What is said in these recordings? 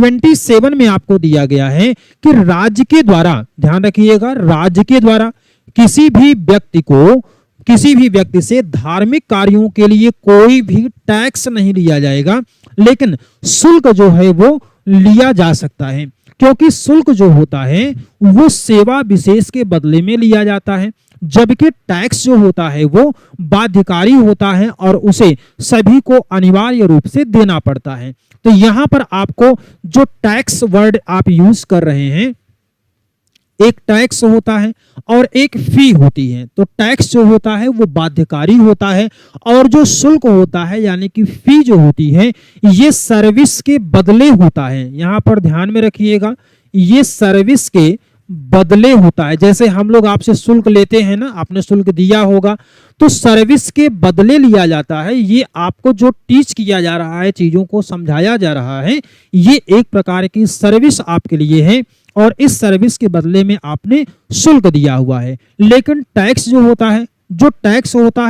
27 में आपको दिया गया है कि राज्य के द्वारा, ध्यान रखिएगा, राज्य के द्वारा किसी भी व्यक्ति से धार्मिक कार्यों के लिए कोई भी टैक्स नहीं लिया जाएगा, लेकिन शुल्क जो है वो लिया जा सकता है, क्योंकि शुल्क जो होता है वो सेवा विशेष के बदले में लिया जाता है, जबकि टैक्स जो होता है वो बाध्यकारी होता है और उसे सभी को अनिवार्य रूप से देना पड़ता है। तो यहां पर आपको जो टैक्स वर्ड आप यूज कर रहे हैं, एक टैक्स होता है और एक फी होती है। तो टैक्स जो होता है वो बाध्यकारी होता है और जो शुल्क होता है यानी कि फी जो होती है ये सर्विस के बदले होता है। यहां पर ध्यान में रखिएगा, ये सर्विस के बदले होता है। जैसे हम लोग आपसे शुल्क लेते हैं ना, आपने शुल्क दिया होगा, तो सर्विस के बदले लिया जाता है। ये आपको जो टीच किया जा रहा है, चीजों को समझाया जा रहा है, ये एक प्रकार की सर्विस आपके लिए है और इस सर्विस के बदले में आपने शुल्क दिया हुआ है। लेकिन टैक्स जो होता है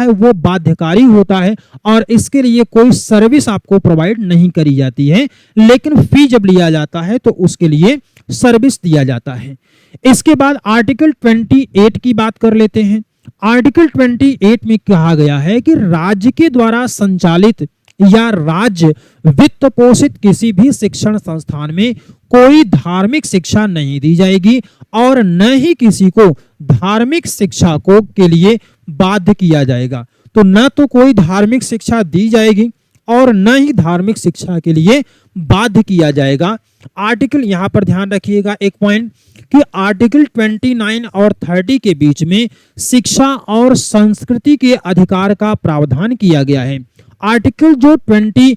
वो बाध्यकारी होता है और इसके लिए कोई सर्विस आपको प्रोवाइड नहीं करी जाती है, लेकिन फी जब लिया जाता है तो उसके लिए सर्विस दिया जाता है। इसके बाद आर्टिकल 28 की बात कर लेते हैं। आर्टिकल 28 में कहा गया है कि राज्य के द्वारा संचालित या राज्य वित्त पोषित किसी भी शिक्षण संस्थान में कोई धार्मिक शिक्षा नहीं दी जाएगी और न ही किसी को धार्मिक शिक्षा को के लिए बाध्य किया जाएगा। तो न तो कोई धार्मिक शिक्षा दी जाएगी और न ही धार्मिक शिक्षा के लिए बाध्य किया जाएगा। आर्टिकल, यहां पर ध्यान रखिएगा एक पॉइंट कि आर्टिकल 29 और 30 के बीच में शिक्षा और संस्कृति के अधिकार का प्रावधान किया गया है। आर्टिकल 29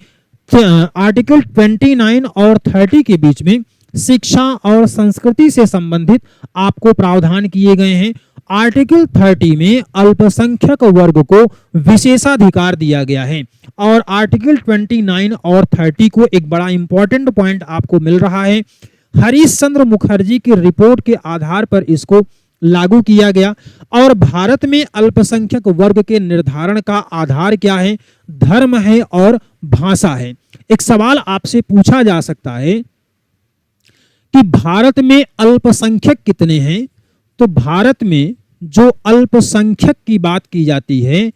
और 30 के बीच में शिक्षा और संस्कृति से संबंधित आपको प्रावधान किए गए हैं। आर्टिकल 30 में अल्पसंख्यक वर्ग को विशेषाधिकार दिया गया है और आर्टिकल 29 और 30 को एक बड़ा इंपॉर्टेंट पॉइंट आपको मिल रहा है। हरीश चंद्र मुखर्जी की रिपोर्ट के आधार पर इसको लागू किया गया और भारत में अल्पसंख्यक वर्ग के निर्धारण का आधार क्या है? धर्म है और भाषा है। एक सवाल आपसे पूछा जा सकता है कि भारत में अल्पसंख्यक कितने हैं? तो भारत में जो अल्पसंख्यक की बात की जाती है,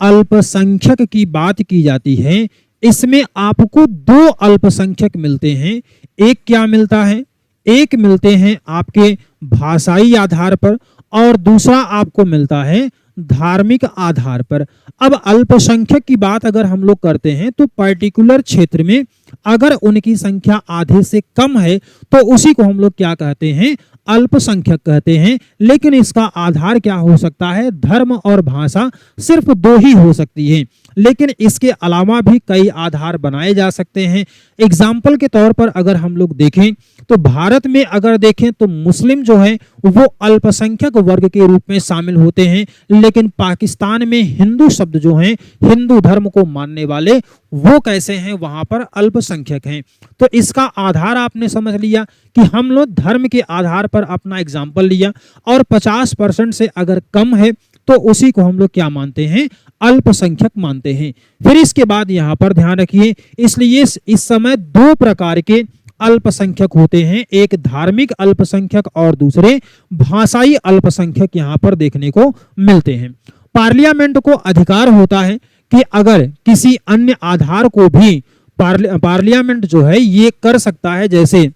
अल्पसंख्यक की बात की जाती है, इसमें आपको दो अल्पसंख्यक मिलते हैं। एक क्या मिलता है? एक मिलते हैं आपके भाषाई आधार पर और दूसरा आपको मिलता है धार्मिक आधार पर। अब अल्पसंख्यक की बात अगर हम लोग करते हैं तो पर्टिकुलर क्षेत्र में अगर उनकी संख्या आधे से कम है तो उसी को हम लोग क्या कहते हैं? अल्पसंख्यक कहते हैं। लेकिन इसका आधार क्या हो सकता है? धर्म और भाषा सिर्फ दो ही हो सकती है, लेकिन इसके अलावा भी कई आधार बनाए जा सकते हैं। एग्जाम्पल के तौर पर अगर हम लोग देखें तो भारत में अगर देखें तो मुस्लिम जो है वो अल्पसंख्यक वर्ग के रूप में शामिल होते हैं, लेकिन पाकिस्तान में हिंदू शब्द जो हैं, हिंदू धर्म को मानने वाले, वो कैसे हैं? वहां पर अल्पसंख्यक हैं। तो इसका आधार आपने समझ लिया कि हम लोग धर्म के आधार पर अपना एग्जाम्पल लिया और 50% से अगर कम है तो उसी को हम लोग क्या मानते हैं? अल्पसंख्यक मानते हैं। फिर इसके बाद यहां पर ध्यान रखिए, इसलिए इस समय दो प्रकार के अल्पसंख्यक होते हैं, एक धार्मिक अल्पसंख्यक और दूसरे भाषाई अल्पसंख्यक यहां पर देखने को मिलते हैं। पार्लियामेंट को अधिकार होता है कि अगर किसी अन्य आधार को भी पार्लियामेंट जो है ये कर सकता है, जैसे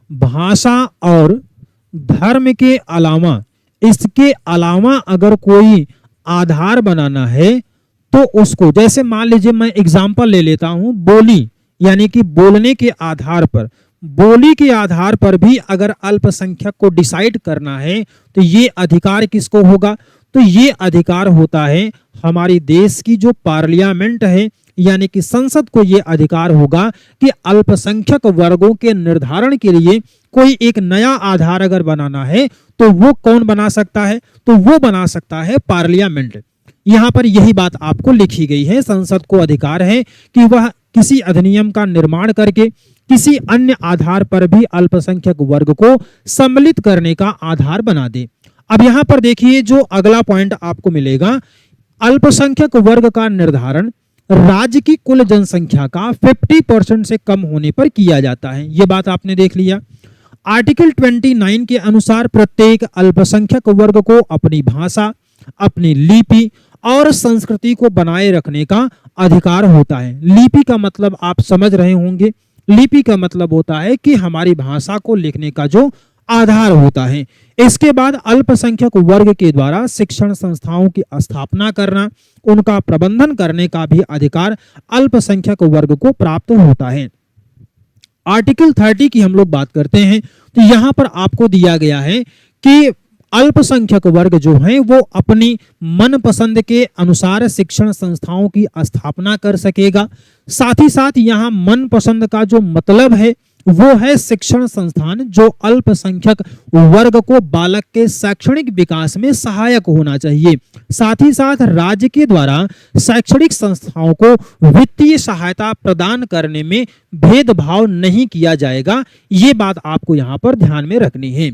भाषा और धर्म के अलावा, इसके अलावा अगर कोई आधार बनाना है तो उसको, जैसे मान लीजिए मैं एग्जांपल ले लेता हूं, बोली, यानी कि बोलने के आधार पर, बोली के आधार पर भी अगर अल्पसंख्यक को डिसाइड करना है तो ये अधिकार किसको होगा? तो ये अधिकार होता है हमारी देश की जो पार्लियामेंट है, यानी कि संसद को ये अधिकार होगा कि अल्पसंख्यक वर्गों के निर्धारण के लिए कोई एक नया आधार अगर बनाना है तो वो कौन बना सकता है? तो वो बना सकता है पार्लियामेंट। यहां पर यही बात आपको लिखी गई है, संसद को अधिकार है कि वह किसी अधिनियम का निर्माण करके किसी अन्य आधार पर भी अल्पसंख्यक वर्ग को सम्मिलित करने का आधार बना दे। अब यहां पर देखिए जो अगला पॉइंट आपको मिलेगा, अल्पसंख्यक वर्ग का निर्धारण राज्य की कुल जनसंख्या का 50% से कम होने पर किया जाता है। ये बात आपने देख लिया। आर्टिकल 29 के अनुसार प्रत्येक अल्पसंख्यक वर्ग को अपनी भाषा, अपनी लिपि और संस्कृति को बनाए रखने का अधिकार होता है। लिपि का मतलब आप समझ रहे होंगे। लिपि का मतलब होता है कि हमारी भाषा को लिखने का जो आधार होता है। इसके बाद अल्पसंख्यक वर्ग के द्वारा शिक्षण संस्थाओं की स्थापना करना, उनका प्रबंधन करने का भी अधिकार अल्पसंख्यक वर्ग को प्राप्त होता है। आर्टिकल 30 की हम लोग बात करते हैं तो यहां पर आपको दिया गया है कि अल्पसंख्यक वर्ग जो है वो अपनी मनपसंद के अनुसार शिक्षण संस्थाओं की स्थापना कर सकेगा। साथ ही साथ यहाँ मनपसंद का जो मतलब है वो है शिक्षण संस्थान जो अल्पसंख्यक वर्ग को बालक के शैक्षणिक विकास में सहायक होना चाहिए। साथ ही साथ राज्य के द्वारा शैक्षणिक संस्थाओं को वित्तीय सहायता प्रदान करने में भेदभाव नहीं किया जाएगा। ये बात आपको यहाँ पर ध्यान में रखनी है।